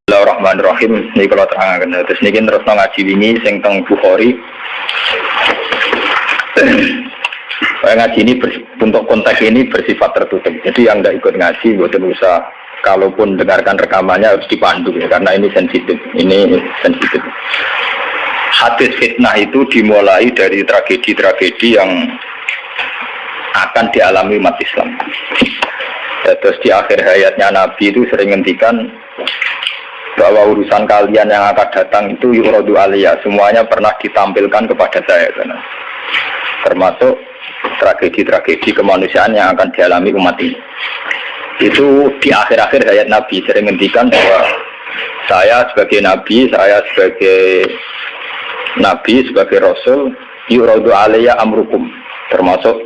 Bismillahirrahmanirrahim. Ini kalau terangkan, terus ini terus ngaji ini sing teng Bukhari. Ngaji ini untuk konteks ini bersifat tertutup. Jadi yang tidak ikut ngaji, bukan usah. Kalaupun dengarkan rekamannya harus dipandu ya, karena ini sensitif. Ini sensitif. Hadis fitnah itu dimulai dari tragedi-tragedi yang akan dialami umat Islam. Terus di akhir hayatnya Nabi itu sering ngendikan bahwa urusan kalian yang akan datang itu yuradu aliyah, semuanya pernah ditampilkan kepada saya, termasuk tragedi-tragedi kemanusiaan yang akan dialami umat ini. Itu di akhir-akhir hayat Nabi sering ngendikan bahwa saya sebagai Nabi, sebagai Rasul, yuradu aliyah amrukum, termasuk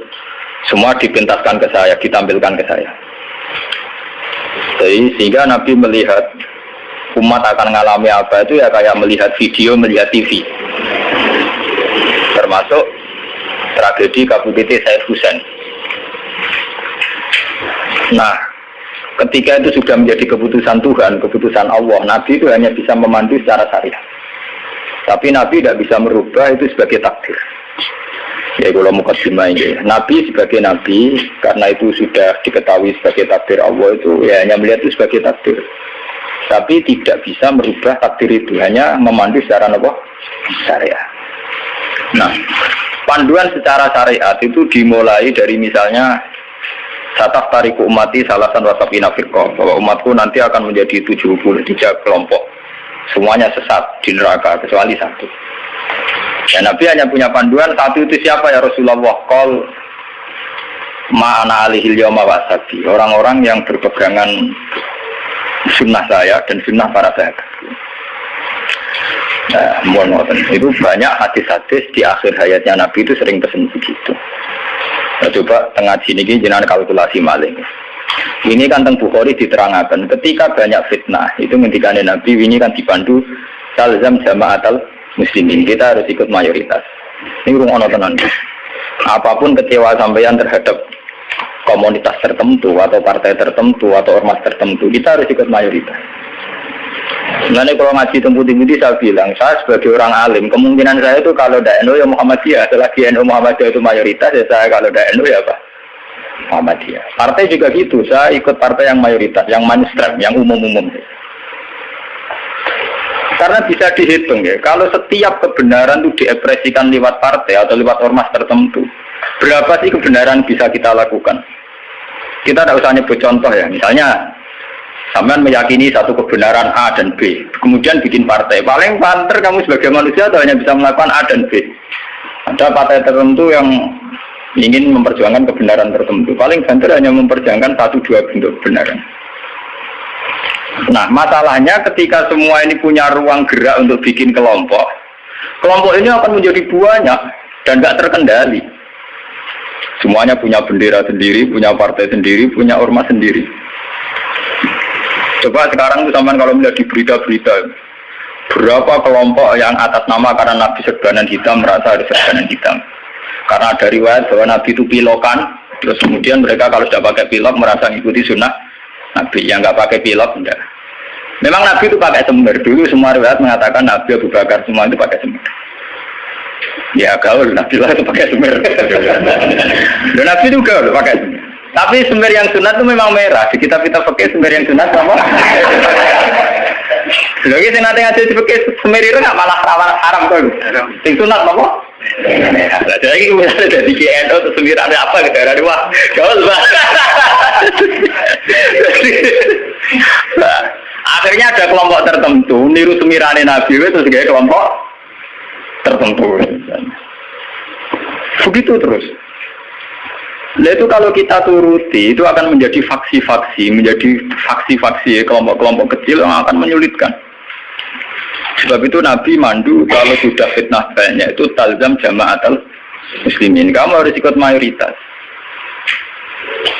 semua dipintaskan ke saya, ditampilkan ke saya. Jadi, sehingga Nabi melihat umat akan mengalami apa itu ya kayak melihat video, melihat TV. Termasuk tragedi KBPT Said Husain. Nah, ketika itu sudah menjadi keputusan Tuhan, keputusan Allah, Nabi itu hanya bisa memandu secara syariat. Tapi Nabi tidak bisa merubah itu sebagai takdir. Ya kalau mukadimah ini, Nabi sebagai Nabi, karena itu sudah diketahui sebagai takdir Allah itu, ya hanya melihat itu sebagai takdir. Tapi tidak bisa merubah takdir itu, hanya memandu secara syariat. Nah, panduan secara syariat itu dimulai dari misalnya sataf tariku umati salasan wasapina firqah, bahwa umatku nanti akan menjadi 73 kelompok, semuanya sesat di neraka kecuali satu. Ya, Nabi hanya punya panduan satu, itu siapa ya Rasulullah? Qol ma'ana alihil yawma wasabi, orang-orang yang berpegangan sunnah saya dan sunnah para sahabat. Nah, itu banyak hadis-hadis di akhir hayatnya Nabi itu sering pesen begitu. Nah, coba tengah sini jangan kalkulasi maling. Ini kan teng Bukhari diterangkan ketika banyak fitnah itu ngendikane Nabi ini kan dipandu talzam jama'atal muslimin, kita harus ikut mayoritas. Ini rungono tenan. Apapun kecewa sampeyan terhadap komunitas tertentu atau partai tertentu atau ormas tertentu, kita harus ikut mayoritas. Sebenarnya kalau ngaji tempat-tempat saya bilang, saya sebagai orang alim, kemungkinan saya itu kalau tidak NU ya Muhammadiyah, selagi NU Muhammadiyah itu mayoritas, ya saya kalau tidak NU ya apa? Muhammadiyah. Partai juga gitu, saya ikut partai yang mayoritas, yang mainstream, yang umum-umum. Karena bisa dihitung ya, kalau setiap kebenaran itu diekspresikan lewat partai atau lewat ormas tertentu, berapa sih kebenaran bisa kita lakukan? Kita tidak usah nyebut contoh ya, misalnya sampean meyakini satu kebenaran A dan B, kemudian bikin partai, paling banter kamu sebagai manusia atau hanya bisa melakukan A dan B. Ada partai tertentu yang ingin memperjuangkan kebenaran tertentu, paling banter hanya memperjuangkan 1-2 bentuk kebenaran. Nah, masalahnya ketika semua ini punya ruang gerak untuk bikin kelompok, kelompok ini akan menjadi banyak dan tidak terkendali. Semuanya punya bendera sendiri, punya partai sendiri, punya ormas sendiri. Coba sekarang itu sampean kalau melihat di berita-berita, berapa kelompok yang atas nama karena Nabi serbanan hitam merasa harus serbanan hitam. Karena ada riwayat bahwa Nabi itu pilokan, terus kemudian mereka kalau sudah pakai pilok merasa mengikuti sunnah Nabi, yang nggak pakai pilok enggak. Memang Nabi itu pakai semir. Dulu semua riwayat mengatakan Nabi Abu Bakar semua itu pakai semir. Ya gaul, Nabi lah itu pakai semir. Dan Nabi itu gaul pakai semir. Tapi semir yang sunat itu memang merah. Di kitab-kitab fikih semir yang sunat sama. Lagi sing nate ngaji fikih semir itu nggak malah haram kok. Sing sunat apa? Merah. Lah jadi misalnya dari KNO itu semir ada apa gitu? Ada wah gaul banget. Akhirnya ada kelompok tertentu niru semirane Nabi itu sebagai kelompok tertentu. Begitu terus. Nah itu kalau kita turuti itu akan menjadi faksi-faksi, kelompok-kelompok kecil yang akan menyulitkan. Sebab itu Nabi mandu kalau sudah fitnah banyak itu talzam jama'atul muslimin. Kamu harus ikut mayoritas.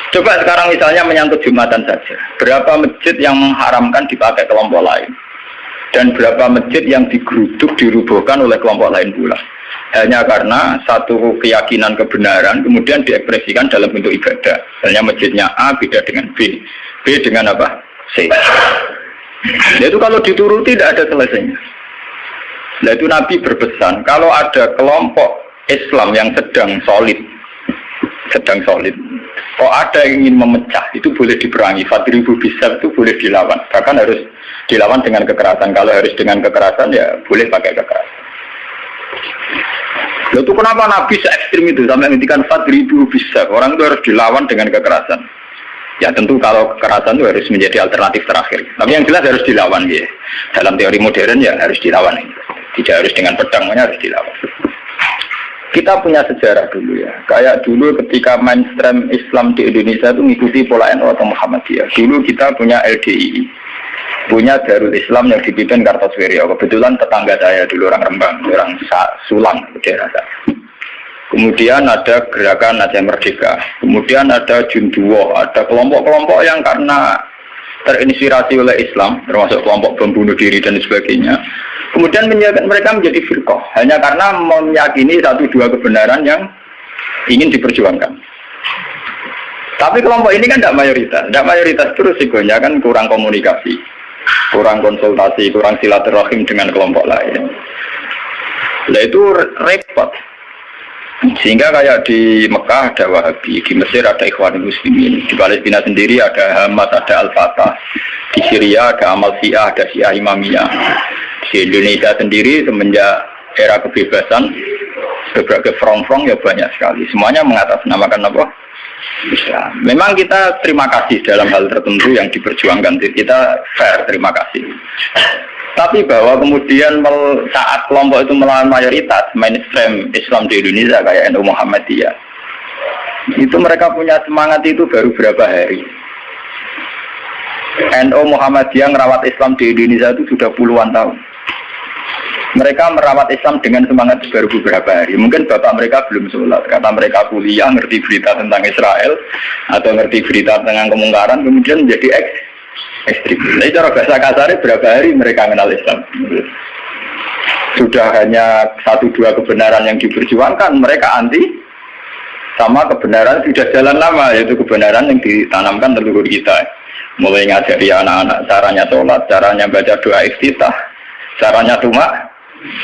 Coba sekarang misalnya menyangkut Jumatan saja. Berapa masjid yang mengharamkan dipakai kelompok lain? Dan berapa masjid yang digeruduk, dirubuhkan oleh kelompok lain pula? Hanya karena satu keyakinan kebenaran kemudian diekspresikan dalam bentuk ibadah. Misalnya masjidnya A beda dengan B, B dengan apa? C. Nah, itu kalau dituruti tidak ada selesainya. Nah, itu Nabi berpesan, kalau ada kelompok Islam yang sedang solid, kok ada yang ingin memecah, itu boleh diperangi. Fadribu bisa itu boleh dilawan, bahkan harus dilawan dengan kekerasan. Kalau harus dengan kekerasan ya boleh pakai kekerasan. Lalu itu kenapa Nabi se-ekstrim itu sampai menghentikan Fadribu bisa, orang itu harus dilawan dengan kekerasan. Ya tentu kalau kekerasan itu harus menjadi alternatif terakhir. Tapi yang jelas harus dilawan ya. Dalam teori modern ya harus dilawan. Tidak harus dengan pedang, harus dilawan. Kita punya sejarah dulu ya. Kayak dulu ketika mainstream Islam di Indonesia itu mengikuti pola NU atau Muhammadiyah. Dulu kita punya LDII, punya Darul Islam yang dipimpin Kartosuwiryo. Kebetulan tetangga saya dulu orang Rembang, orang Sulang, daerah saya. Kemudian ada gerakan Aceh Merdeka, kemudian ada Junduwo, ada kelompok-kelompok yang karena terinspirasi oleh Islam, termasuk kelompok pembunuh diri dan sebagainya. Kemudian mereka menjadi firqah, hanya karena meyakini satu dua kebenaran yang ingin diperjuangkan. Tapi kelompok ini kan tidak mayoritas terus risikonya kan kurang komunikasi, kurang konsultasi, kurang silaturahim dengan kelompok lain. Nah itu repot. Sehingga kayak di Mekah ada Wahabi, di Mesir ada Ikhwanul Muslimin, di Palestina sendiri ada Hamas, ada Al-Fatah, di Syria ada Amal Syiah, ada Syiah Imamiyah. Di Indonesia sendiri semenjak era kebebasan berbagai front-front ya banyak sekali. Semuanya mengatasnamakan apa? Islam. Memang kita terima kasih dalam hal tertentu yang diperjuangkan, kita fair terima kasih. Tapi bahwa kemudian saat kelompok itu melawan mayoritas mainstream Islam di Indonesia kayak NU Muhammadiyah, itu mereka punya semangat itu baru berapa hari. NU Muhammadiyah merawat Islam di Indonesia itu sudah puluhan tahun. Mereka merawat Islam dengan semangat baru beberapa hari. Mungkin bapak mereka belum sholat, kata mereka kuliah, ngerti berita tentang Israel atau ngerti berita tentang kemungkaran, kemudian menjadi ekstrim. Jadi cara bahasa kasarnya berapa hari mereka mengenal Islam. Sudah hanya satu dua kebenaran yang diperjuangkan, mereka anti sama kebenaran sudah jalan lama, yaitu kebenaran yang ditanamkan leluhur kita. Mulai ngajari anak-anak caranya sholat, caranya baca doa iftitah, caranya tumak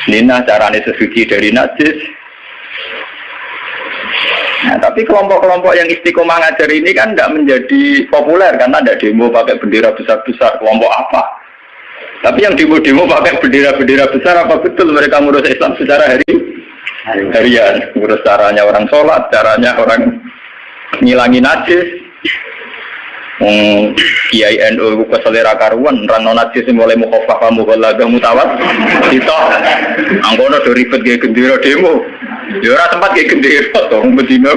ninah, caranya sesuci dari najis. Nah, tapi kelompok-kelompok yang istiqomah ngajar ini kan tidak menjadi populer karena ada demo pakai bendera besar-besar. Kelompok apa? Tapi yang demo-demo pakai bendera-bendera besar, apa betul mereka ngurus Islam secara harian? Ngurus caranya orang sholat, caranya orang ngilangi najis. Kiai NU ku selera karuan, rano najis mulai mukhafafah mughalladah mutawat. Kita angkono do ribet ge gendera demo. Ya ora tempat kayak gendera to, Medina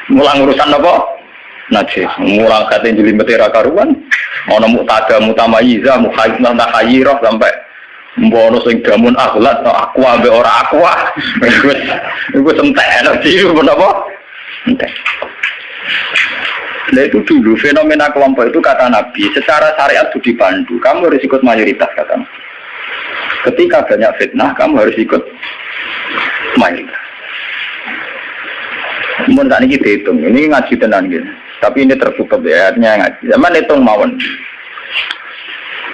mulang urusan apa? Najis, mulang kate jelimet era karuan. Ana mutada mutamayiza, mukhayyizah tahayyirah sampai mbono sing damun akhlak aku ambek ora aqua. Wis entek iki menapa? Entek. Nah itu dulu fenomena kelompok itu kata Nabi secara syariat itu dipandu, kamu harus ikut mayoritas kata Nabi. Ketika banyak fitnah kamu harus ikut mayoritas. Mun tak niki dihitung, ini ngaji tenan gitu. Tapi ini tertutup ya, artinya ngaji. Zaman hitung mawon.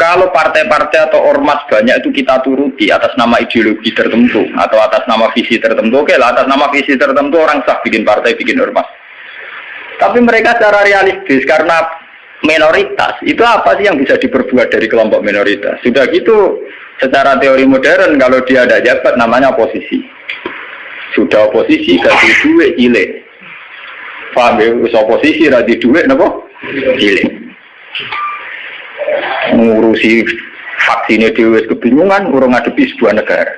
Kalau partai-partai atau ormas banyak itu kita turuti atas nama ideologi tertentu atau atas nama visi tertentu, oke lah, atas nama visi tertentu orang sah bikin partai, bikin ormas. Tapi mereka secara realistis karena minoritas, itu apa sih yang bisa diperbuat dari kelompok minoritas? Sudah gitu, secara teori modern kalau dia ada jabat namanya oposisi. Sudah oposisi kasih duit cilik. Paham ya? Oposisi radi duit napa? Cilik. Ngurusi vaksinnya dewe kebingungan, urung ngadepi sebuah negara.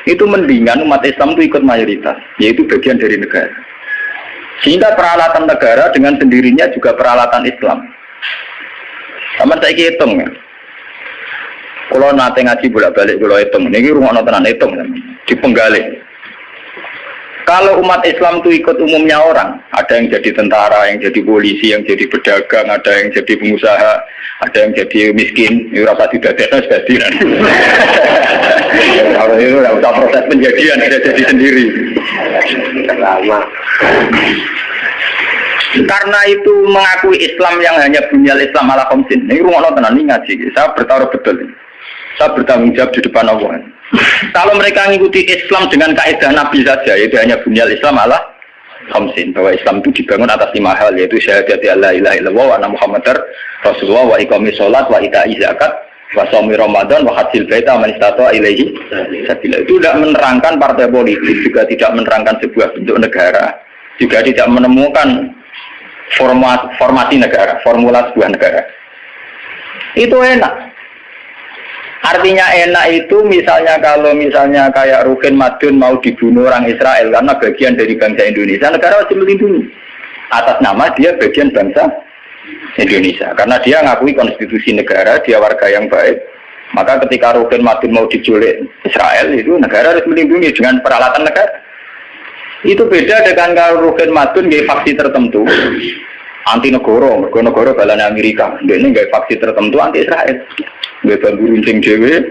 Itu mendingan umat Islam itu ikut mayoritas, yaitu bagian dari negara. Sehingga peralatan negara dengan sendirinya juga peralatan Islam. Sama saya hitung ya. Kalau nanti ngaji bolak-balik kalau hitung, ini rumah tenan hitung di penggalih. Kalau umat Islam itu ikut umumnya orang, ada yang jadi tentara, yang jadi polisi, yang jadi pedagang, ada yang jadi pengusaha, ada yang jadi miskin, ini rasa tidak ada jadi. Kalau itu tidak usah proses penjadian, sudah jadi sendiri. Lama. Karena itu mengakui Islam yang hanya bunyal Islam ala khamsin. Ini rumah tenan ini ngaji. Saya bertaruh betul. Saya bertanggung jawab di depan Allah. Kalau mereka mengikuti Islam dengan kaidah Nabi saja, yaitu hanya bunyal Islam ala khamsin, bahwa Islam itu dibangun atas 5 hal, yaitu syahadat la ilaha illallah wa anna muhammadar rasulullah wa iqamis shalat wa ita'iz zakat wa shaumi ramadan wa hajjil baita man istata'a ilaihi sabila. Itu tidak menerangkan partai politik, juga tidak menerangkan sebuah bentuk negara, juga tidak menemukan formasi negara, formula sebuah negara. Itu enak. Artinya enak itu misalnya kalau misalnya kayak Rukin Madun mau dibunuh orang Israel karena bagian dari bangsa Indonesia, negara wajib melindungi atas nama dia bagian bangsa Indonesia. Karena dia ngakui konstitusi negara, dia warga yang baik. Maka ketika Rukin Madun mau diculik Israel, itu negara harus melindungi dengan peralatan negara. Itu beda dengan kalau Rukin Madun gaya faksi tertentu anti negara balanya Amerika. Ini gaya faksi tertentu anti Israel. Gaya bambu runcing dewe,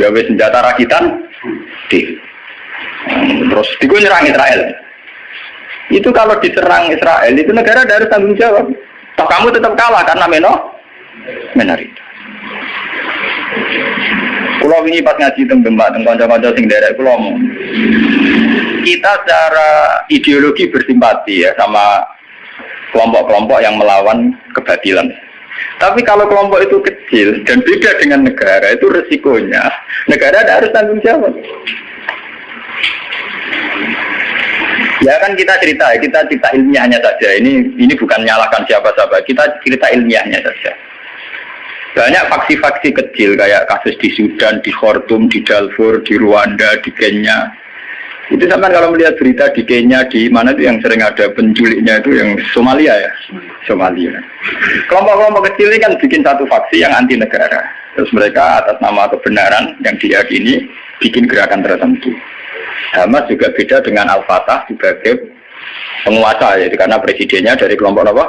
gawe senjata rakitan, terus digo nyerang Israel. Itu kalau diserang Israel, itu negara harus tanggung jawab. Toh kamu tetap kalah karena minoritas. Kalau ini pas ngaji tentang kanca-kanca sing derek kula kita secara ideologi bersimpati ya sama kelompok-kelompok yang melawan kebatilan. Tapi kalau kelompok itu kecil dan beda dengan negara, itu resikonya negara harus tanggung jawab. Ya kan kita cerita ilmiahnya saja. Ini bukan menyalahkan siapa-siapa. Kita cerita ilmiahnya saja. Banyak faksi-faksi kecil kayak kasus di Sudan, di Khartoum, di Darfur, di Rwanda, di Kenya. Itu sama kalau melihat berita di Kenya, di mana itu yang sering ada penculiknya itu yang Somalia ya, Somalia. Kelompok-kelompok kecil ini kan bikin satu faksi yang anti negara. Terus mereka atas nama kebenaran yang diyakini bikin gerakan tertentu. Hamas juga beda dengan Al-Fatah sebagai penguasa ya, karena presidennya dari kelompok apa?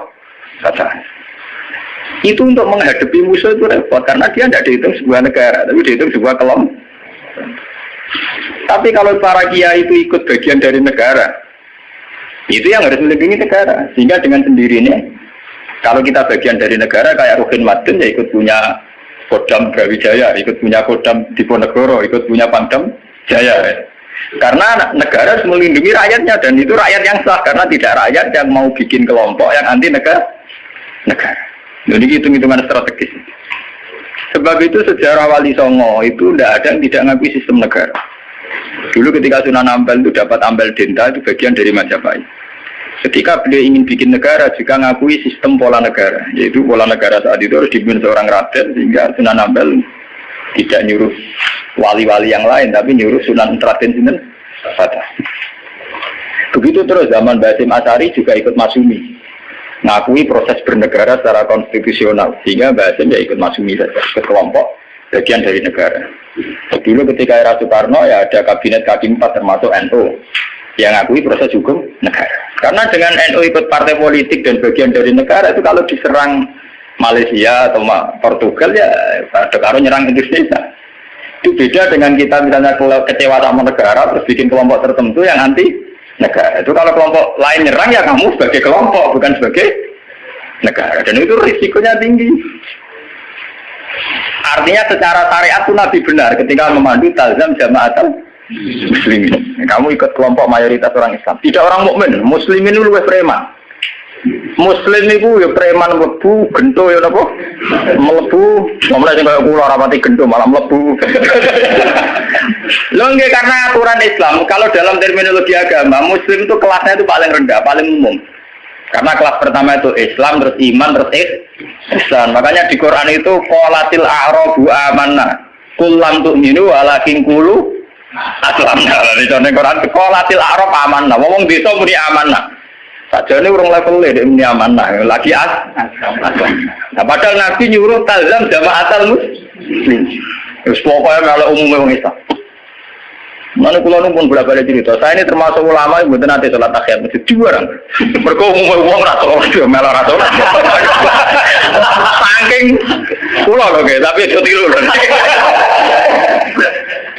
Fatah. Itu untuk menghadapi musuh itu repot karena dia tidak dihitung sebuah negara, tapi dihitung sebuah kelompok. Tapi kalau para kiai itu ikut bagian dari negara, itu yang harus melindungi negara. Sehingga dengan sendirinya, kalau kita bagian dari negara kayak Rukin Madun ya ikut punya Kodam Brawijaya, ikut punya Kodam Diponegoro, ikut punya Pangdam Jaya. Karena negara harus melindungi rakyatnya dan itu rakyat yang sah karena tidak rakyat yang mau bikin kelompok yang anti negara. Jadi hitung-hitungan strategis. Sebab itu sejarah Wali Songo itu tidak ada yang tidak ngakui sistem negara. Dulu ketika Sunan Ampel itu dapat Ampel Denta itu bagian dari Majapahit. Ketika beliau ingin bikin negara juga ngakui sistem pola negara, yaitu pola negara saat itu harus dipimpin seorang raden sehingga Sunan Ampel tidak nyuruh wali-wali yang lain tapi nyuruh Sunan Raden Sinten Fatah. Begitu terus zaman Basim Asari juga ikut Masumi. Ngakui proses bernegara secara konstitusional sehingga Basim ya ikut Masumi saja ke kelompok bagian dari negara. Dulu ketika era Soekarno ya ada kabinet kaki 4 termasuk NU yang ngakui proses hukum negara. Karena dengan NU ikut partai politik dan bagian dari negara itu kalau diserang Malaysia atau Portugal ya kalau nyerang Indonesia. Itu beda dengan kita misalnya kecewa sama negara terus bikin kelompok tertentu yang anti negara. Itu kalau kelompok lain nyerang ya kamu sebagai kelompok bukan sebagai negara. Dan itu risikonya tinggi. Artinya secara syariat itu Nabi benar ketika memandu talzam jamaatul muslimin. Kamu ikut kelompok mayoritas orang Islam. Tidak orang mukmin. Muslimin itu lebih preman. Muslim itu ya preman mlebu, gento ya napa? Mlebu, mulai sing kaya kula rapati gento malah mlebu. Lho nggih karena aturan Islam, kalau dalam terminologi agama, muslim itu kelasnya itu paling rendah, paling umum. Karena kelas pertama itu Islam, terus iman, terus ihsan. Makanya di Quran itu qolatil a'rabu amanna. Qul lam tu'minu walakin qulu aslamna. Di Quran qolatil a'rab amanna. Wong desa muni amanna. Sajane urung level e muni amanah, lagi aslam. Nah, padahal Nabi nyuruh talzam jamaatul muslim. Wis pokoke kalau umum wong Islam. Mana kula pun bolak-balik cerita. Saya ini termasuk ulama yang mboten nate salat tahiyat masjid diwarang. Mergo umum wong ra salat melo ra salat. Saking kula lho nggih, tapi itu tiru lho.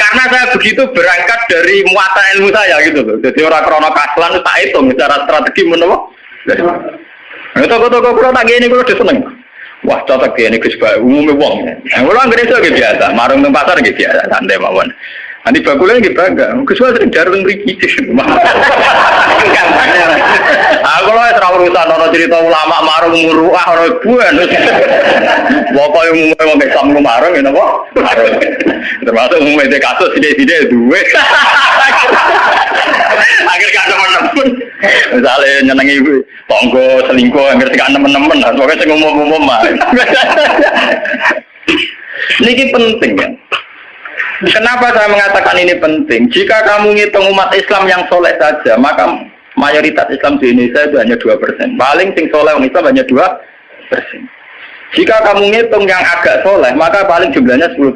Karena saya begitu berangkat dari muatan ilmu saya gitu loh. Jadi orang krono kaslan tak hitung secara strategi menapa Toko-toko kalau tak gini kalau seneng. Wah cocok gini Gus Pak umumnya wong. Kalau anggere itu biasa, marung nang pasar gitu biasa, santai mawon. Nanti bakulnya gitu bangga. Gus Pak sering jarang mriki. Aku lah terlalu urusan orang cerita ulama marung muruah orang buan. Bapak yang umumnya mau Islam lu marung ya napa? Termasuk umumnya kasus side-side duwe. Akhir gak temen-temen. Misalnya nyenengi tonggo selingkuh, akhir gak temen-temen. Pokoknya saya ngomong-ngomong mah. Ini penting ya. Kenapa saya mengatakan ini penting? Jika kamu ngitung umat Islam yang soleh saja, maka mayoritas Islam di Indonesia itu hanya 2%. Paling sing soleh orang Islam hanya 2%. Jika kamu ngitung yang agak soleh, maka paling jumlahnya 10%.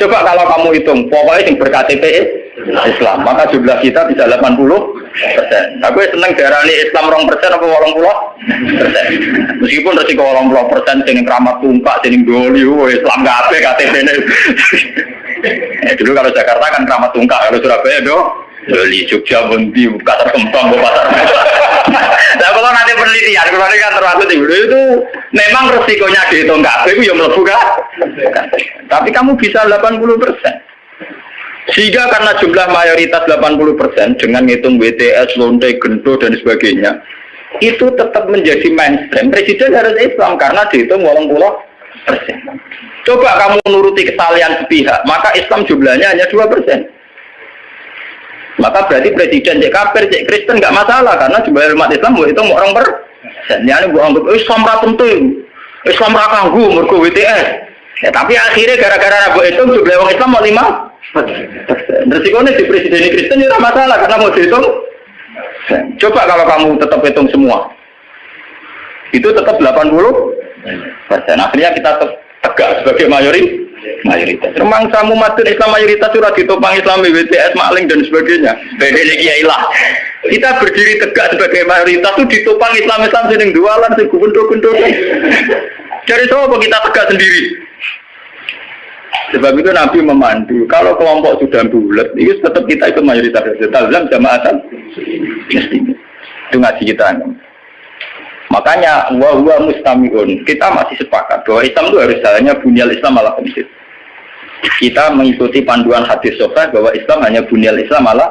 Coba kalau kamu hitung, pokoknya yang ber-KTP Islam, maka jumlah kita bisa 80%. Aku seneng darani Islam 2% apa 80%. Meskipun resiko 80% sing keramat tungkak, sing doli, Islam kabeh KTP-ne. Dulu kalau Jakarta kan keramat tungkak, kalau Surabaya doli, Jogja, Bunti, Pasar Kembang, Pasar. Nah kalau nanti penelitian, kalau ini kan termasuk itu memang resikonya dihitung kabeh itu yang mlebu kan. Tapi kamu bisa 80%. Sehingga karena jumlah mayoritas 80% dengan ngitung WTS, lonte, gento dan sebagainya, itu tetap menjadi mainstream. Presiden harus Islam karena dihitung 80%. Coba kamu nuruti kesalahan sepihak, maka Islam jumlahnya hanya 2%. Maka berarti presiden cek kafir, cek Kristen nggak masalah karena jumlah umat Islam itu orang per. Jadi buat anggap Islam penting, Islam rakanggu mergo WTS. Ya, tapi akhirnya gara-gara ragu itu jumlah orang Islam mau 5. Resikonya di presiden Kristen tidak masalah karena mau dihitung. Coba kalau kamu tetap hitung semua, itu tetap 80%. Akhirnya kita tegak sebagai mayoritas. Memang kamu madun Islam mayoritas sudah ditopang Islam, WTS, maling dan sebagainya. Bedanya kiailah. Kita berdiri tegak sebagai mayoritas itu ditopang Islam sing dualan, sing gubendul-gubendul. Dari siapa kita tegak sendiri? Sebab itu Nabi memandu. Kalau kelompok sudah bulat, itu tetap kita ikut mayoritas. Talzam jamaatan. Itu ngaji kita. Makanya wa mustamiun. Kita masih sepakat bahwa Islam itu harus jalannya bunyal Islam ala khamsin. Kita mengikuti panduan hadis sahih bahwa Islam hanya bunyal Islam ala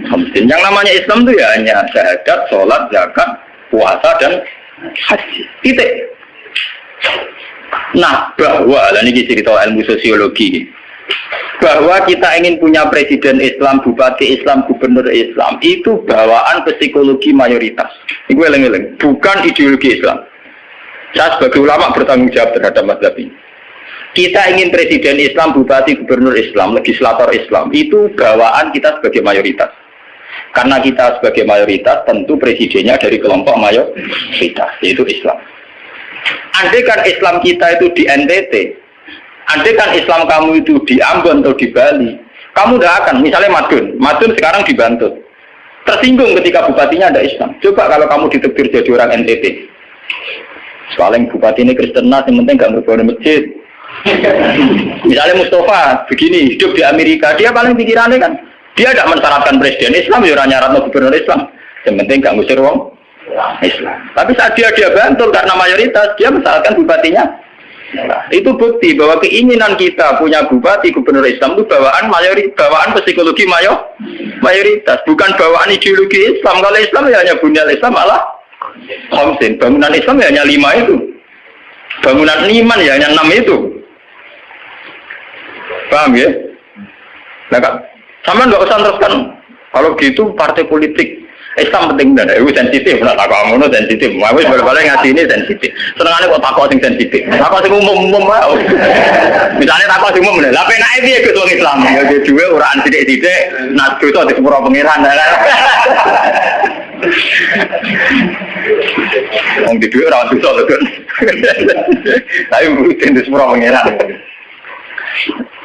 khamsin. Yang namanya Islam itu ya hanya syahadat, sholat, zakat, puasa dan haji. Titik. Nah, bahwa ini cerita ilmu sosiologi, bahwa kita ingin punya presiden Islam, bupati Islam, gubernur Islam, itu bawaan psikologi mayoritas. Itu eleng-eleng, bukan ideologi Islam. Saya sebagai ulama bertanggung jawab terhadap mazhab ini. Kita ingin presiden Islam, bupati, gubernur Islam, legislator Islam, itu bawaan kita sebagai mayoritas. Karena kita sebagai mayoritas, tentu presidennya dari kelompok mayoritas, yaitu Islam. Andai kan Islam kita itu di NTT, andai kan Islam kamu itu di Ambon atau di Bali, kamu tidak akan, misalnya Madun sekarang di Bantul, tersinggung ketika bupatinya ada Islam. Coba kalau kamu ditekdir jadi orang NTT, paling bupati ini Kristen, yang penting nggak berbangun masjid. Misalnya Mustafa begini, hidup di Amerika, dia paling pikirannya kan, dia tidak mensyaratkan presiden Islam, ya nyarat gubernur Islam, yang penting nggak ngusir wong Islam. Tapi saat dia Bantul karena mayoritas, dia mensyaratkan bupatinya. Nah, itu bukti bahwa keinginan kita punya bupati gubernur Islam itu bawaan psikologi mayoritas, bukan bawaan ideologi Islam. Kalau Islam ya hanya bunyal Islam malah khamsin. Bangunan Islam ya hanya 5 itu. Bangunan iman ya hanya 6 itu. Paham ya? Nah, sama nggak usah teruskan. Kalau gitu partai politik Islam penting dan itu sensitif, nak takut ngono sensitif. Mau balik ngaji ini sensitif. Senengane kok takut sing sensitif. Takut sing umum wae. Misalnya takut sing umum, lha penake piye ke wong Islam? Ya duwe ora sithik-sithik, nak dosa di sepuro pengiran. Wong di duwe ora dosa lho. Tapi mungkin di sepuro pengiran.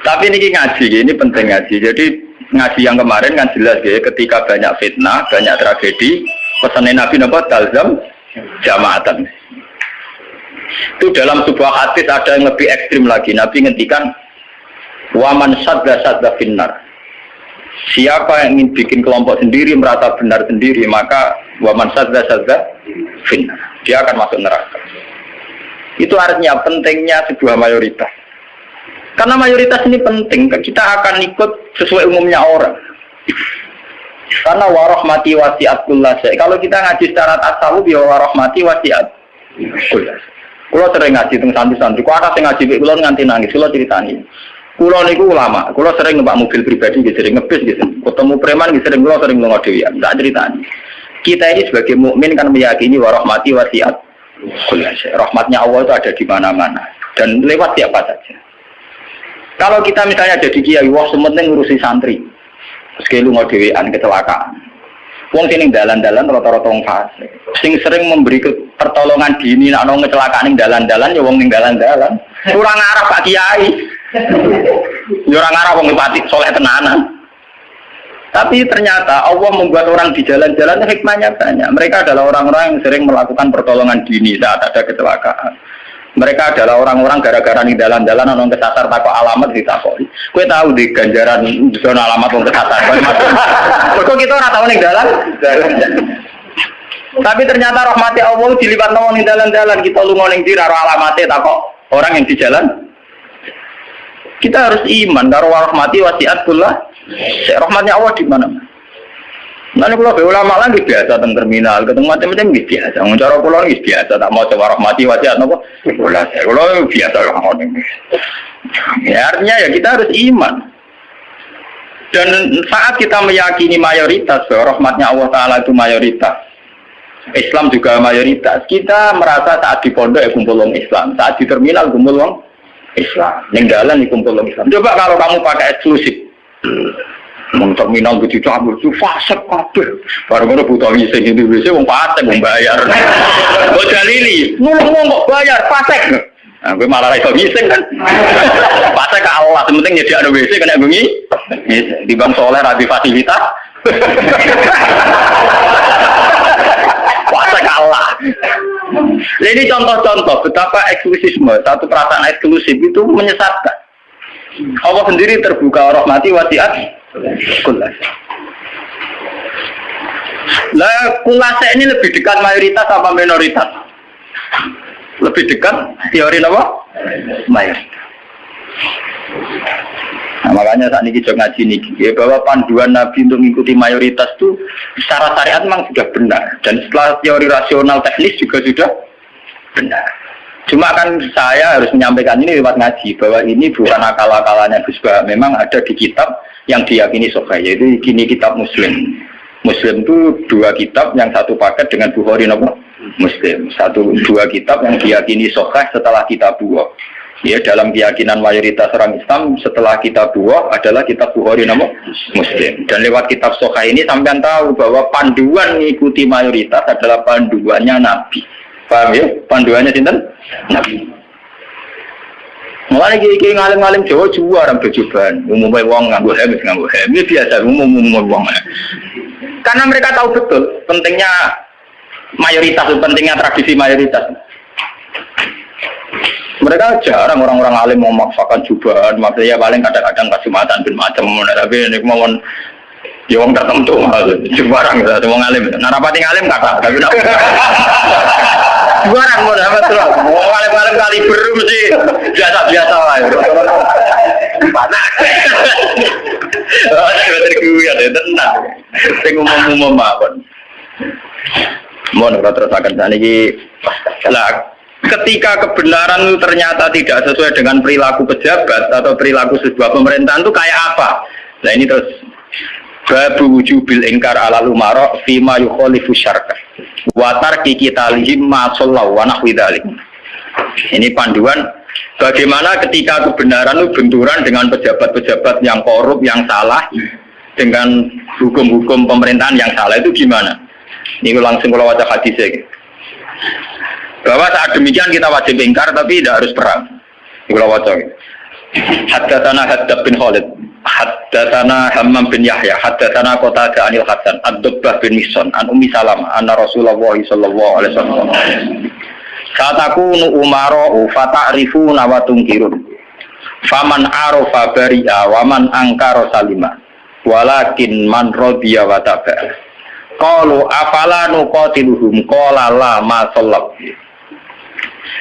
Tapi ini ngaji, ini penting ngaji. Jadi ngaji yang kemarin kan jelas ya, ketika banyak fitnah, banyak tragedi, pesan Nabi talzam jamaatan. Itu dalam sebuah hadis ada yang lebih ekstrim lagi. Nabi ngendikan waman sadda finnar. Siapa yang ingin bikin kelompok sendiri, merasa benar sendiri, maka waman sadda finnar. Dia akan masuk neraka. Itu artinya pentingnya sebuah mayoritas. Karena mayoritas ini penting, kita akan ikut sesuai umumnya orang. Karena warahmati wasiat kullasya. Kalau kita ngaji secara tasawuf ya warahmati wasiat kullasya. Kulo sering ngaji teng santri-santri. Kulo ada sing ngaji kulo nganti nangis. Kulo ceritani. Kulo niku ulama. Kulo sering numpak mobil pribadi, sering ngebis gitu. Ketemu preman sering kulo sering lunga dhewean. Tak ceritani. Kita ini sebagai mukmin kan meyakini warahmati wasiat kullasya. Rahmatnya Allah itu ada di mana-mana dan lewat siapa saja. Kalau kita misalnya jadi kiai, wah sementing ngurusi santri. Sekali lunga dhewean kecelakaan. Wong sing dalan-dalan rata-rata wong fasik. Sing sering memberi pertolongan dini nek ana kecelakaan ning dalan-dalan ya wong ning dalan-dalan. Ora ngarep Pak Kiai. Ya ora ngarep wong pati soleh tenanan. Tapi ternyata Allah membuat orang di jalan-jalan hikmahnya banyak. Mereka adalah orang-orang yang sering melakukan pertolongan dini saat ada kecelakaan. Mereka adalah orang-orang gara-gara di dalan-dalan orang kesasar takut alamat ditakoi. Kue tahu di ganjaran zona alamat orang kesasar. Kok kita orang tahu nih dalan? Tapi ternyata rahmati Allah dilipat nawang di dalan-dalan. Kita lu ngoning dira alamatnya takut orang yang di jalan. Kita harus iman karo rahmati wasiat pula. Rahmatnya Allah di mana? Nanti kalau ulama lagi biasa tentang terminal, ketemu macam-macam biasa. Cara pulau lagi biasa, tak mau coba rahmati wasiat apa? Kalau biasa orang ini. Ya artinya ya kita harus iman. Dan saat kita meyakini mayoritas, rahmatnya Allah Taala itu mayoritas. Islam juga mayoritas. Kita merasa saat di pondok ya kumpul orang Islam, saat di terminal kumpul orang Islam, ninggalan di kumpul orang Islam. Coba kalau kamu pakai eksklusif. Terminal begitu cabut itu fasek kabeh. Baru ngono butuh ngisi itu wis wong fasek wong bayar. Kok dalili, nulung kok bayar fasek. Nah, kowe malah iso ngisi kan. Fasek ka Allah, penting nyediakno WC kena bengi. Di Bang Soleh ra di fasilitas. Fasek ka Allah. Ini contoh-contoh betapa eksklusisme, satu perasaan eksklusif itu menyesatkan. Allah sendiri terbuka rahmati wasiat kullasya. Lah kullasya ini lebih dekat mayoritas apa minoritas? Lebih dekat teori apa? Mayoritas. Nah, makanya saat ini kita ngaji nih, bahwa panduan Nabi untuk mengikuti mayoritas itu secara syariat memang sudah benar, dan setelah teori rasional teknis juga sudah benar. Cuma kan saya harus menyampaikan ini lewat ngaji, bahwa ini bukan akal-akalannya Gus Bah, memang ada di kitab yang diyakini sahih, yaitu kini kitab Muslim. Muslim itu dua kitab, yang satu paket dengan Bukhari Muslim. Dua kitab yang diyakini sahih setelah kitab dua. Ya, dalam keyakinan mayoritas orang Islam setelah kitab dua adalah kitab Bukhari Muslim. Dan lewat kitab sahih ini sampean tahu bahwa panduan mengikuti mayoritas adalah panduannya Nabi. Paham ya? Panduannya sinten? Nabi. Mulai iki ngalim-ngalim Jawa orang berjubahan, umumnya wong nganggo hem. Ini biasa umum wong. Karena mereka tahu betul pentingnya mayoritas, pentingnya tradisi mayoritas. Mereka jarang orang-orang alim mau memaksakan jubahan, maksudnya paling kadang-kadang kasumatan bin macam, tapi ini kemauan ya wong tertentu jubarang gitu, wong alim. Narapati ngalim kata, tapi jubarang mau dapat terus. Wong alim-alim kali beru mesti biasa-biasa lah. Mana? Ada terkuat ya tenang. Sing umum-umum mawon. Mohon terus akan saniki lah. Ketika kebenaran itu ternyata tidak sesuai dengan perilaku pejabat atau perilaku sebuah pemerintahan itu kayak apa? Nah ini terus babu wujubil ingkar ala lumara fima yukhalifu syarka wa tarki qitalihim ma sallallahu wa nahwi dzalik. Ini panduan bagaimana ketika kebenaran itu benturan dengan pejabat-pejabat yang korup, yang salah, dengan hukum-hukum pemerintahan yang salah, itu gimana? Ini langsung kalau baca hadisnya bahwa saat demikian kita wajib ingkar tapi tidak harus perang. Kalau baca haddatsana Haddad bin Khalid, haddatsana Hammam bin Yahya, haddatsana Qatadah anil Hasan, Ad-Dubbah bin Mihsan, an Ummi Salamah, anna Rasulullah sallallahu alaihi wasallam. Satakunu umaro fata'rifuna wa tunkirun. Faman arafa bari'a wa man angkara salima. Walakin man radiya wa taba'a. Qalu afala nuqatiluhum qala la ma sallab.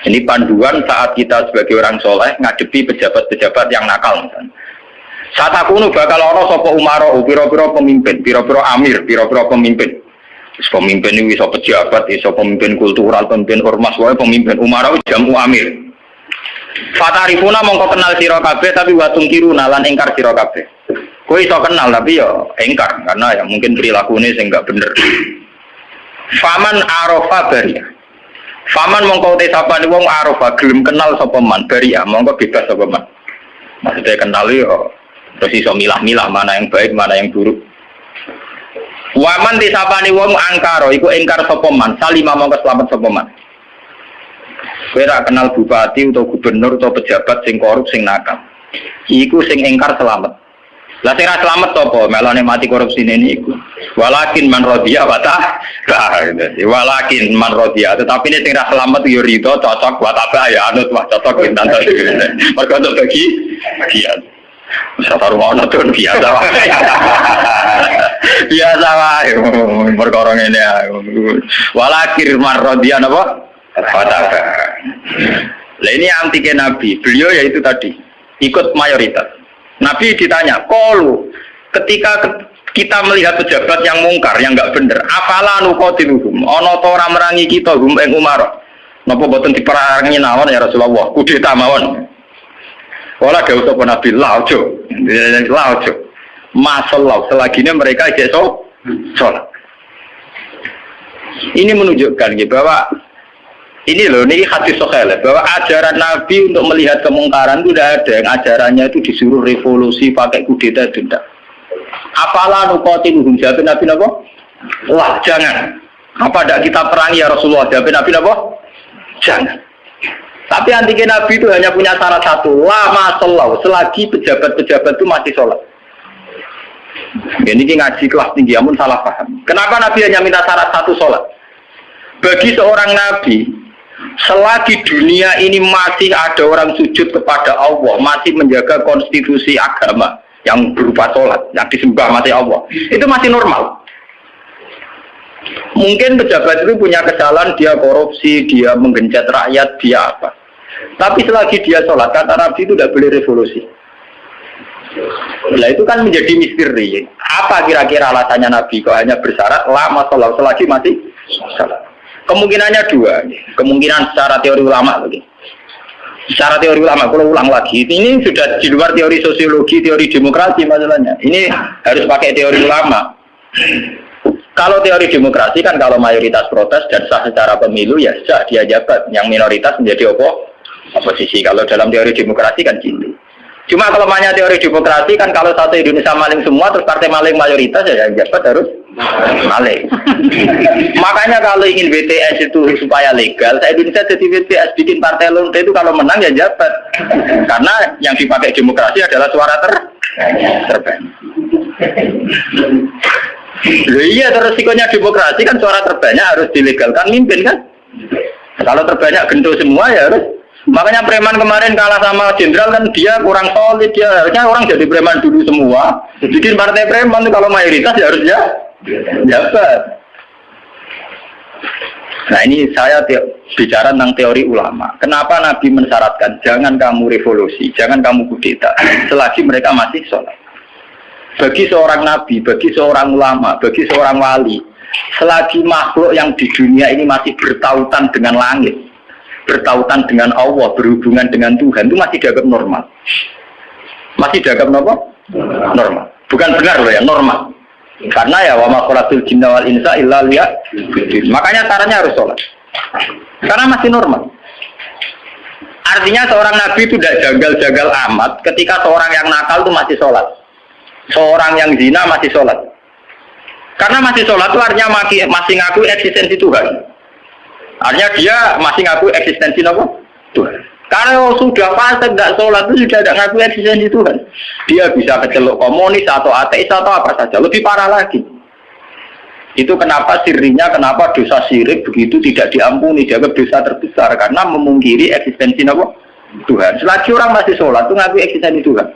Ini panduan saat kita sebagai orang soleh ngadepi pejabat-pejabat yang nakal misalnya. Saat aku bakal ono sapa umaro, pira-pira pemimpin, pira-pira amir, pira-pira pemimpin. Pemimpin ini bisa pejabat, bisa pemimpin kultural, pemimpin ormas, wae pemimpin umaro jamu amir. Fatarifuna mongko kenal sira kabeh tapi watung kiruna lan ingkar sira kabeh. Kowe iso kenal tapi ya ingkar karena ya mungkin perilakunya sing enggak bener. Faman arafa baria. Faman mongko te sapane wong arafa gelem kenal sapa man baria, mongko bebas sapa man. Maksudnya kenal yo terus iso milah-milah mana yang baik, mana yang buruk. Waman te sapane wong angkara iku ingkar sapa man, salima mongko selamat sapa man. Kowe ra kenal bupati atau gubernur atau pejabat sing korup sing nakal. Iku sing ingkar selamat. Lah sing ra selamat sapa? Melane mati korupsi ini iku. Walakin man rodiya wa ta. Walakin man rodiya, tetapi nek sing ra selamat yo rido cocok wa ta ya anut wah cocok pintan ta. Mergo untuk bagi bagian. Bisa taruh ono tuh biasa wae. Biasa wae perkara ngene ae. Walakin man rodiya napa? Wa ta. Lah ini anti ke Nabi. Beliau yaitu tadi ikut mayoritas. Nabi ditanya, "Qalu ketika kita melihat pejabat yang mungkar, yang enggak bener, afala nuqatiluhum? Ana ta ora merangi kita hum ing Umar? Napa boten diperangi nawon ya Rasulullah? Kudeta mawon." Wala dawuh sapa Nabi, "La ojo." La ojo. Masallah selagi mereka isih salat. Ini menunjukkan bahwa ini loh, ini hadis sahih bahwa ajaran Nabi untuk melihat kemungkaran itu tidak ada yang ajarannya itu disuruh revolusi pakai kudeta itu tidak. Apalah nuqatiluhum jawab Nabi napa? Lah jangan. Apa tidak kita perangi ya Rasulullah? Jawab Nabi napa? Jangan. Tapi antiken Nabi itu hanya punya syarat satu, lama sholat selagi pejabat-pejabat itu masih sholat. Ini ngaji kelas tinggi, amun salah paham. Kenapa Nabi hanya minta syarat satu sholat? Bagi seorang Nabi, selagi dunia ini masih ada orang sujud kepada Allah, masih menjaga konstitusi agama yang berupa sholat, yang disembah masih Allah, itu masih normal. Mungkin pejabat itu punya kesalahan, dia korupsi, dia menggenjot rakyat, dia apa. Tapi selagi dia sholat, kata Nabi itu tidak boleh revolusi. Nah itu kan menjadi misteri. Apa kira-kira alasannya Nabi kok hanya bersyarat lama sholat selagi masih sholat? Kemungkinannya dua. Kemungkinan secara teori ulama lagi. Secara teori ulama, kalau ulang lagi, ini sudah di luar teori sosiologi, teori demokrasi masalahnya. Ini harus pakai teori ulama. Kalau teori demokrasi kan kalau mayoritas protes dan sah secara pemilu ya sah dia jabat, yang minoritas menjadi oposisi. Kalau dalam teori demokrasi kan gitu. Cuma kalau namanya teori demokrasi kan kalau satu Indonesia maling semua terus partai maling mayoritas ya yang jabat harus maling. Makanya kalau ingin BTS itu supaya legal, saya Indonesia jadi BTS bikin partai lonte itu kalau menang ya jabat. Karena yang dipakai demokrasi adalah suara terbanyak. Loh iya, terus resikonya demokrasi kan suara terbanyak harus dilegalkan mimpin kan. Kalau terbanyak gento semua ya harus. Makanya preman kemarin kalah sama jenderal kan dia kurang solid, dia harusnya orang jadi preman dulu semua. Bikin partai preman kalau mayoritas ya harusnya jabat. Nah ini saya bicara tentang teori ulama. Kenapa Nabi mensyaratkan jangan kamu revolusi, jangan kamu kudeta selagi mereka masih sholat. Bagi seorang nabi, bagi seorang ulama, bagi seorang wali, selagi makhluk yang di dunia ini masih bertautan dengan langit, bertautan dengan Allah, berhubungan dengan Tuhan, itu masih dianggap normal. Masih dianggap normal. Bukan benar loh ya, normal. Karena ya wa ma khalaqtul jinna wal insa illa liya'budun. Makanya caranya harus sholat. Karena masih normal. Artinya seorang nabi itu tidak jagal-jagal amat ketika seorang yang nakal itu masih sholat. Seorang yang zina masih sholat. Karena masih sholat itu artinya masih ngaku eksistensi Tuhan. Artinya dia masih ngaku eksistensi apa? Tuhan. Karena sudah fase tidak sholat itu sudah tidak ngaku eksistensi Tuhan. Dia bisa kecelok komunis atau ateis atau apa saja. Lebih parah lagi. Itu kenapa sirinya, kenapa dosa syirik begitu tidak diampuni, dianggap dosa terbesar karena memungkiri eksistensi apa? Tuhan. Selagi orang masih sholat itu ngaku eksistensi Tuhan.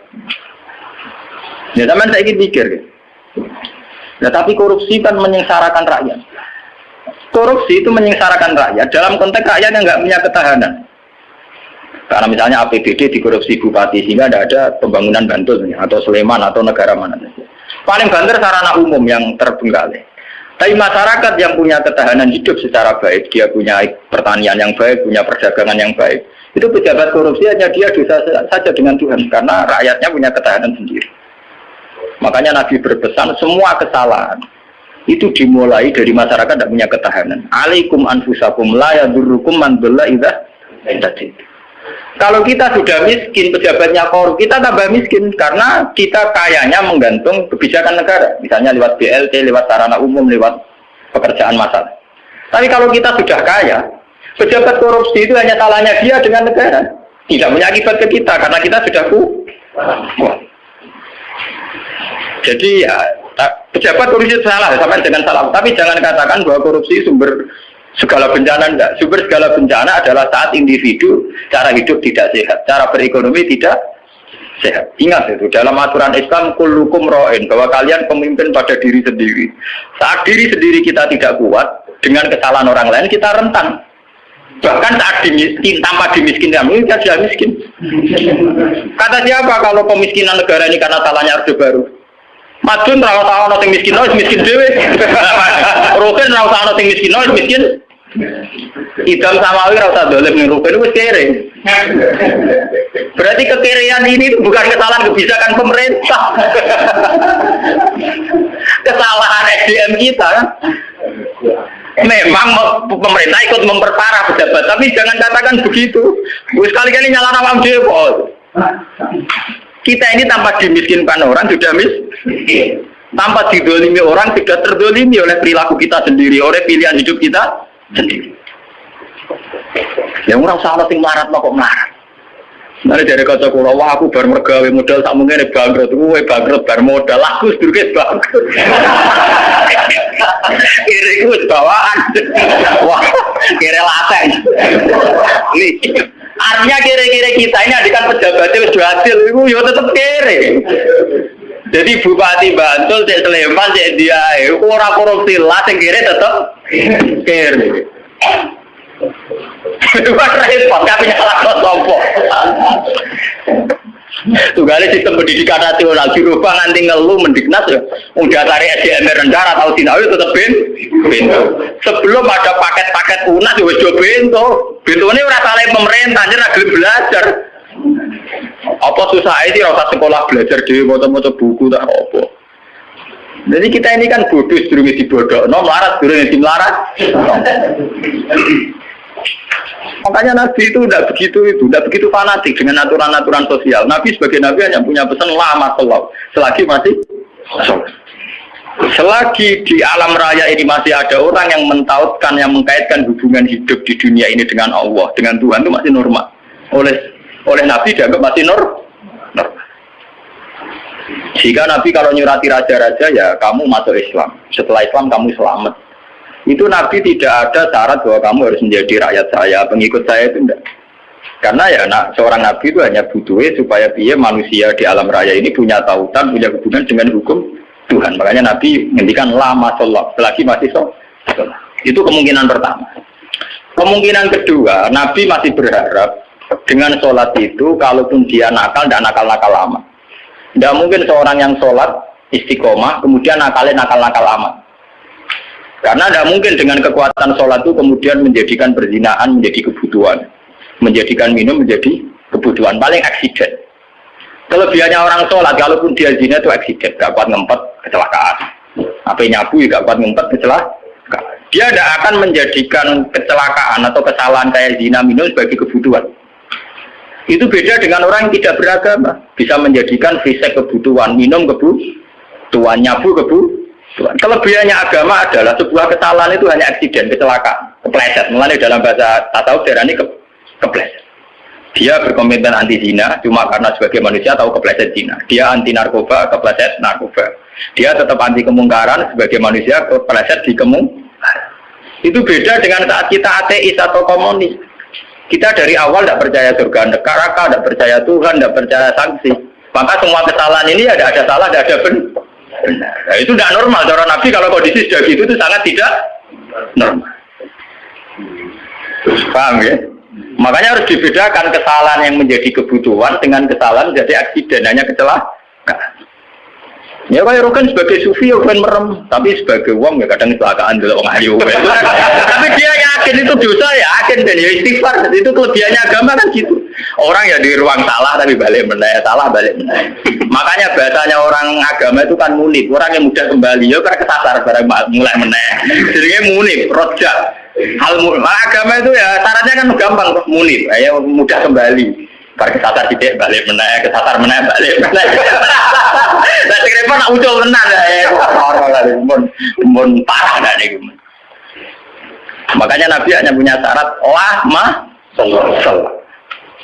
Ya teman saya ingin mikir. Nah, tapi korupsi kan menyengsarakan rakyat. Korupsi itu menyengsarakan rakyat dalam konteks rakyat yang nggak punya ketahanan. Karena misalnya APBD dikorupsi bupati sehingga tidak ada pembangunan Bantul atau Sleman atau negara mana saja. Paling banter sarana umum yang terbengkalai. Tapi masyarakat yang punya ketahanan hidup secara baik, dia punya pertanian yang baik, punya perdagangan yang baik. Itu pejabat korupsi hanya dia dosa saja dengan Tuhan karena rakyatnya punya ketahanan sendiri. Makanya Nabi berpesan semua kesalahan itu dimulai dari masyarakat tidak punya ketahanan. Alaikum anfusakum la yadurrukum man dhalla idza hadaytum. Kalau kita sudah miskin, pejabatnya korup, kita tambah miskin karena kita kayanya menggantung kebijakan negara, misalnya lewat BLT, lewat sarana umum, lewat pekerjaan massal. Tapi kalau kita sudah kaya, pejabat korupsi itu hanya salahnya dia dengan negara, tidak punya akibat ke kita karena kita sudah kuat. Jadi ya, pejabat korupsi salah, sampai dengan salah. Tapi jangan katakan bahwa korupsi sumber segala bencana, enggak. Sumber segala bencana adalah saat individu cara hidup tidak sehat, cara berekonomi tidak sehat. Ingat itu, dalam aturan Islam kullukum ra'in, bahwa kalian pemimpin pada diri sendiri. Saat diri sendiri kita tidak kuat, dengan kesalahan orang lain kita rentan. Bahkan saat dimiskin, tanpa dimiskinkan, kita sudah miskin. Kata siapa kalau pemiskinan negara ini karena salahnya Orde Baru? Madun rawat ana sing miskin, miskin dhewe. Roken rawat ana sing miskin. Idam Samawi rasa dolim ning Ruben wis kere. Berarti kekerean ini bukan kesalahan kebijakan pemerintah. Kesalahan SDM kita. Memang pemerintah ikut memperparah pejabat, tapi jangan katakan begitu. Wis kali-kali nyalahkan awam dhewe. Kita ini tanpa dimiskinkan orang sudah miskin. Tanpa didolimi orang sudah terdolimi oleh perilaku kita sendiri, oleh pilihan hidup kita sendiri. Yang orang salah sing melarat kok melarat. Nanti dari kaca kula, wah aku bar mergawe modal sak mungkin bangkrut, kowe bangkrut bar modal, aku sedurunge bangkrut. Kira iku wis bawaan. Wah, kira latek. Nih, artinya kira-kira kita ini adikan pejabatnya wis hasil, itu ya tetap kere. Jadi Bupati Bantul, Cek Sleman, Cek dia, orang korupsi lah, yang kere tetap kere. Wah repot, tapi nyala kok sombong. Tugale sistem pendidikan nasional dirubah nganti ngeluh mendiknas ya. Udah cari SDM rendah atau Sinawi tetap bento. Sebelum ada paket-paket UNAS ya wis do bento. Bentone ora salah pemerintah, ora gelem belajar. Apa susah sih ora usah sekolah belajar dhewe maca-maca buku tak apa. Jadi kita ini kan bodoh sedurunge dibodhokno, melarat sedurunge dimelarat. Makanya Nabi itu tidak begitu fanatik dengan aturan-aturan sosial. Nabi sebagai Nabi hanya punya pesan lama selagi masih selagi di alam raya ini masih ada orang yang mentautkan, yang mengkaitkan hubungan hidup di dunia ini dengan Allah, dengan Tuhan itu masih normal. Oleh Nabi dianggap masih normal. Jika Nabi kalau nyurati raja-raja ya kamu masuk Islam, setelah Islam kamu selamat. Itu Nabi tidak ada syarat bahwa kamu harus menjadi rakyat saya, pengikut saya itu enggak. Karena ya seorang Nabi itu hanya butuh supaya dia manusia di alam raya ini punya tautan, punya hubungan dengan hukum Tuhan. Makanya Nabi ngendikan lama sholat, selagi masih sholat. Itu kemungkinan pertama. Kemungkinan kedua, Nabi masih berharap dengan sholat itu, kalaupun dia nakal, tidak nakal-nakal lama. Tidak mungkin seorang yang sholat istiqomah, kemudian nakalnya nakal-nakal lama. Karena tidak mungkin dengan kekuatan sholat itu kemudian menjadikan perzinaan menjadi kebutuhan, menjadikan minum menjadi kebutuhan, paling aksiden. Kelebihannya orang sholat, kalaupun dia zina itu aksiden, gak kuat ngempet, kecelakaan. Apa nyabu, gak kuat ngempet, kecelakaan. Dia tidak akan menjadikan kecelakaan atau kesalahan kayak zina minum sebagai kebutuhan. Itu beda dengan orang yang tidak beragama, bisa menjadikan fisik kebutuhan, minum kebutuhan, nyabu kebutuhan. Kelebihannya agama adalah sebuah kesalahan itu hanya aksiden, kecelakaan, kepleset. Mulanya dalam bahasa tasawuf darani kepleset. Dia berkomitmen anti zina cuma karena sebagai manusia tahu kepleset zina. Dia anti narkoba, kepleset narkoba. Dia tetap anti kemungkaran sebagai manusia, kepleset di kemungkaran. Itu beda dengan saat kita ateis atau komunis. Kita dari awal tidak percaya surga neraka, tidak percaya Tuhan, tidak percaya sanksi. Maka semua kesalahan ini ada salah, ada benar. Nah, itu tidak normal. Cara Nabi kalau kondisi sudah gitu itu sangat tidak normal. Paham ya? Makanya harus dibedakan kesalahan yang menjadi kebutuhan dengan kesalahan menjadi aksiden, hanya kecelakaan. Ya kayak Rokan sebagai sufi ya kan merem, tapi sebagai uang ya kadang kecelakaan dulu orang ayu. Tapi dia yakin itu dosa, ya yakin dan ya istighfar. Itu kelebihannya agama kan gitu. Orang ya di ruang salah tapi balik meneh, salah balik meneh. Makanya bahasanya orang agama itu kan munib, orang yang mudah kembali. Ya karena kesasar barang mulai meneh. Jadinya munib, rojak. Agama itu ya syaratnya kan gampang kok munib, ya mudah kembali. Bar kesasar tidak balik meneh, kesasar meneh balik meneh. Lah sing repot nak ucul tenan ya. Ora mun parah dah niku. Makanya Nabi hanya punya syarat sholat.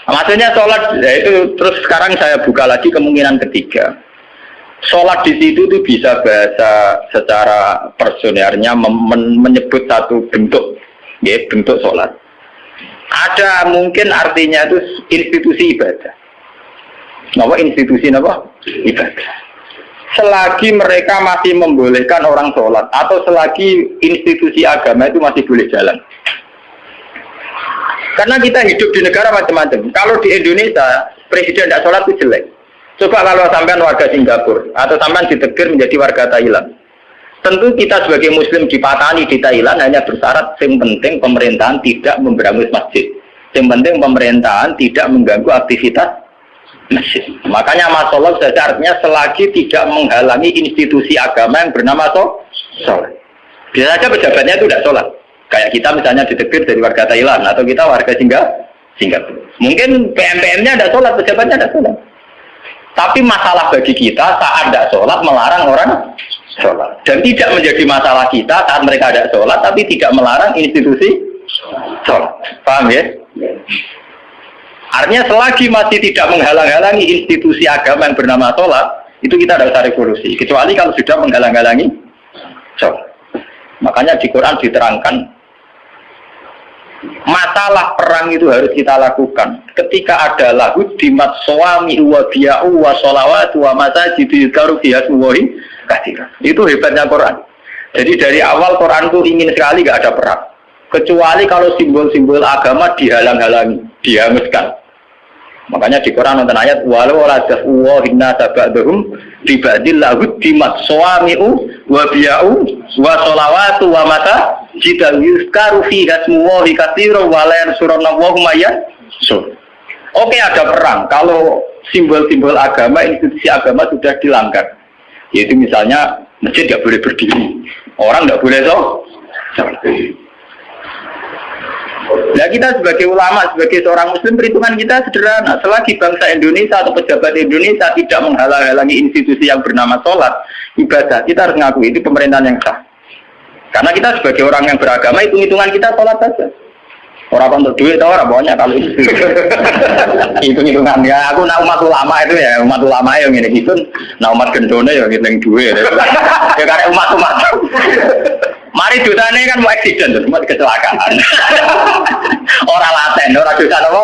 Maksudnya sholat ya itu terus sekarang saya buka lagi kemungkinan ketiga. Sholat di situ tuh bisa bahasa secara personernya menyebut satu bentuk, ya bentuk sholat. Ada mungkin artinya itu institusi ibadah. Apa institusi apa? Ibadah. Selagi mereka masih membolehkan orang sholat atau selagi institusi agama itu masih boleh jalan. Karena kita hidup di negara macam-macam. Kalau di Indonesia presiden tidak sholat itu jelek. Coba kalau sampean warga Singapura atau sampean ditegur menjadi warga Thailand. Tentu kita sebagai muslim dipatani di Thailand hanya bersyarat yang penting pemerintahan tidak memberangus masjid. Yang penting pemerintahan tidak mengganggu aktivitas masjid. Makanya masalah saja artinya selagi tidak menghalangi institusi agama yang bernama sholat. Bisa saja pejabatnya itu tidak sholat. Kayak kita misalnya ditegur dari warga Thailand atau kita warga Singapura. Mungkin PM-PM-nya ada sholat, pejabatnya ada sholat. Tapi masalah bagi kita saat tidak sholat melarang orang sholat. Dan tidak menjadi masalah kita saat mereka ada sholat, tapi tidak melarang institusi sholat. Paham ya? Artinya selagi masih tidak menghalang-halangi institusi agama yang bernama sholat, itu kita tidak usah revolusi. Kecuali kalau sudah menghalang-halangi sholat. Makanya di Quran diterangkan, masalah perang itu harus kita lakukan ketika ada lahud dimat suami wa biya'u wa sholawat wa masajid yudkaru fiha smuwahi katsira. Itu hebatnya Quran. Jadi dari awal Quran itu ingin sekali gak ada perang, kecuali kalau simbol-simbol agama dihalang-halangi, dihanguskan. Makanya di Quran nonton ayat walau la tafwa inna tabadhum bibadil lahud dimat suami'u wa biya'u wa sholawatu wa mata jika yuzkaru fi hasmullahi katsira wa la yansurunallahu mayyan. Oke, ada perang kalau simbol-simbol agama, institusi agama sudah dilanggar. Yaitu misalnya masjid tidak boleh berdiri, orang tidak boleh sholat. Nah kita sebagai ulama, sebagai seorang muslim, perhitungan kita sederhana. Selagi bangsa Indonesia atau pejabat Indonesia tidak menghalang-halangi institusi yang bernama sholat, ibadah, kita harus mengakui itu pemerintahan yang sah. Karena kita sebagai orang yang beragama, hitung-hitungan kita sholat saja. Orang untuk duit, orang banyak kalau itu. Hitung-hitungan ya, aku nak umat ulama itu ya, umat ulama yang ini gitu, nak umat gendone ya ngitung duit. Ya karena umat-umat. Mari dosanya kan mau eksiden, mau kecelakaan. Orang laten, orang dosa apa?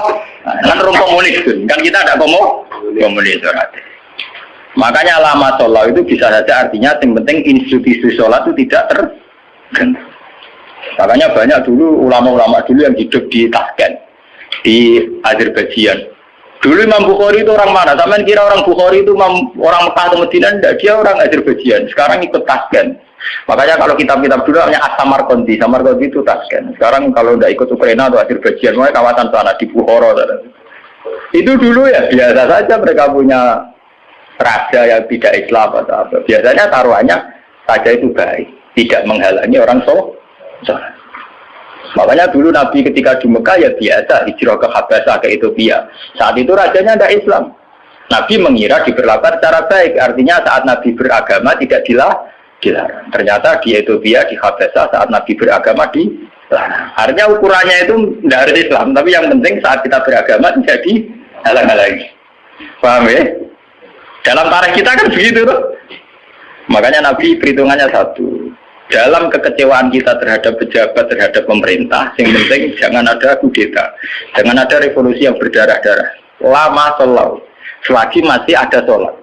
Kan orang komunis kan kita ada komunis orang. Makanya lama sholat itu bisa saja artinya yang penting institusi sholat itu tidak terganggu. Makanya banyak dulu ulama-ulama dulu yang hidup di Tashkent, di Azerbaijan. Dulu Imam Bukhari itu orang mana? Sampai kira orang Bukhari itu orang Mekah atau Madinah? Tidak, dia orang Azerbaijan. Sekarang ikut Tashkent. Makanya kalau kitab-kitab dulu namanya As-Samarqandi. Samarqandi itu Tashkent. Sekarang kalau tidak ikut Ukraina atau Azerbaijan, mulai kawasan sana di Bukhara. Itu dulu ya biasa saja mereka punya raja yang tidak Islam atau apa. Biasanya taruhannya raja itu baik, tidak menghalangi orang sholat. Makanya dulu Nabi ketika di Mekah ya biasa hijrah ke Habasah ke Ethiopia. Saat itu rajanya tidak Islam. Nabi mengira diperlakukan secara baik. Artinya saat Nabi beragama tidak dilarang. Ternyata di Ethiopia, di Habasah saat Nabi beragama dilarang. Artinya ukurannya itu tidak harus Islam. Tapi yang penting saat kita beragama tidak dihalang-halangi. Paham ya? Dalam tarikh kita kan begitu tuh. Makanya Nabi perhitungannya satu. Dalam kekecewaan kita terhadap pejabat, terhadap pemerintah, yang penting jangan ada kudeta, jangan ada revolusi yang berdarah-darah. Lama sholat, selagi masih ada sholat.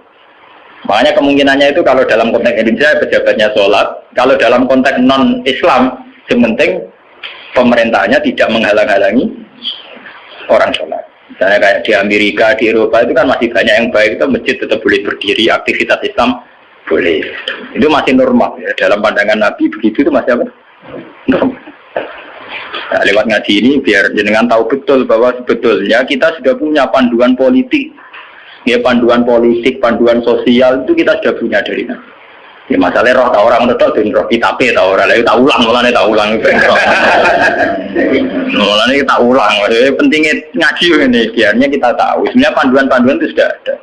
Makanya kemungkinannya itu kalau dalam konteks Indonesia pejabatnya sholat, kalau dalam konteks non-Islam, yang penting pemerintahnya tidak menghalang-halangi orang sholat. Misalnya kayak di Amerika, di Eropa itu kan masih banyak yang baik, itu masjid tetap boleh berdiri, aktivitas Islam boleh. Itu masih normal ya. Dalam pandangan Nabi begitu itu masih apa? Normal. Nah, lewat ngaji ini biar jenengan tahu betul bahwa sebetulnya kita sudah punya panduan politik. Ya, panduan politik, panduan sosial itu kita sudah punya dari Nabi. Ya masalahnya roh tahu orang tetap dan roh kita tahu orang lain tak ulang, tak ulang mulanya kita ulang. Pentingnya ngaji ini biarnya kita tahu. Sebenarnya panduan-panduan itu sudah ada.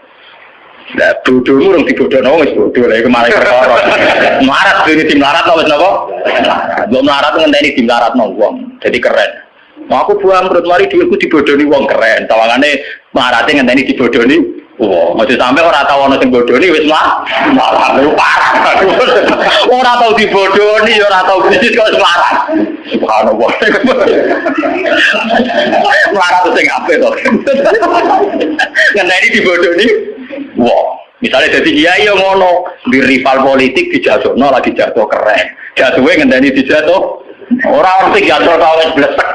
Nah, bodohmu orang dibodoh, wis bodoh lah. Kemarin perkara. Melarat ini tim melarat, wis napa? Belum melarat ngenteni tim melarat wong. Jadi keren. Mau aku buang perut mari dhuwitku dibodohi wong keren. Tawangane melarate ngenteni dibodohi. Wah, masih sampai orang tahu orang yang bodoh ini, wis malah parah. Orang tahu dibodoh ini, orang tahu bisnis kau semarang. Subhanallah. Marah tuh yang apa tuh? Karena ini dibodoh ini, wah. Misalnya jadi kiai yang ngono di rival politik dijatuhno lagi jatuh keren. Jatuhnya ngenteni dijatuh. Orang sing jatuh kawet blesek.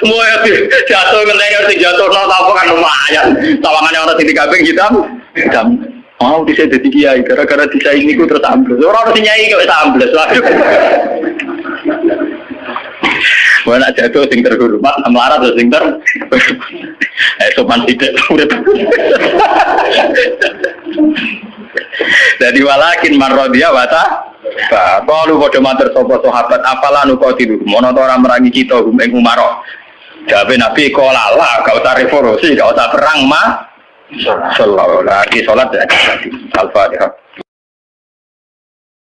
Mulai jatuh ngenteni harus jatuh no tahu kan lumayan. Tawangannya orang sing digabeng hitam. Mau bisa jadi kiai gara-gara disaingi ku terus ambles. Orang harus nyai kok ambles. Waduh. Mana jatuh sing terhormat, melarat atau sing sopan tidak urip. Jadi walakin marrodia wata. Kalau pada mater sopo sahabat apalah nukotilu, mono orang merangi kita ing Umar. Jabe Nabi kolala, gak usah revolusi, gak usah perang mah. Sallallahu alaihi wasallam. Al-Fatihah.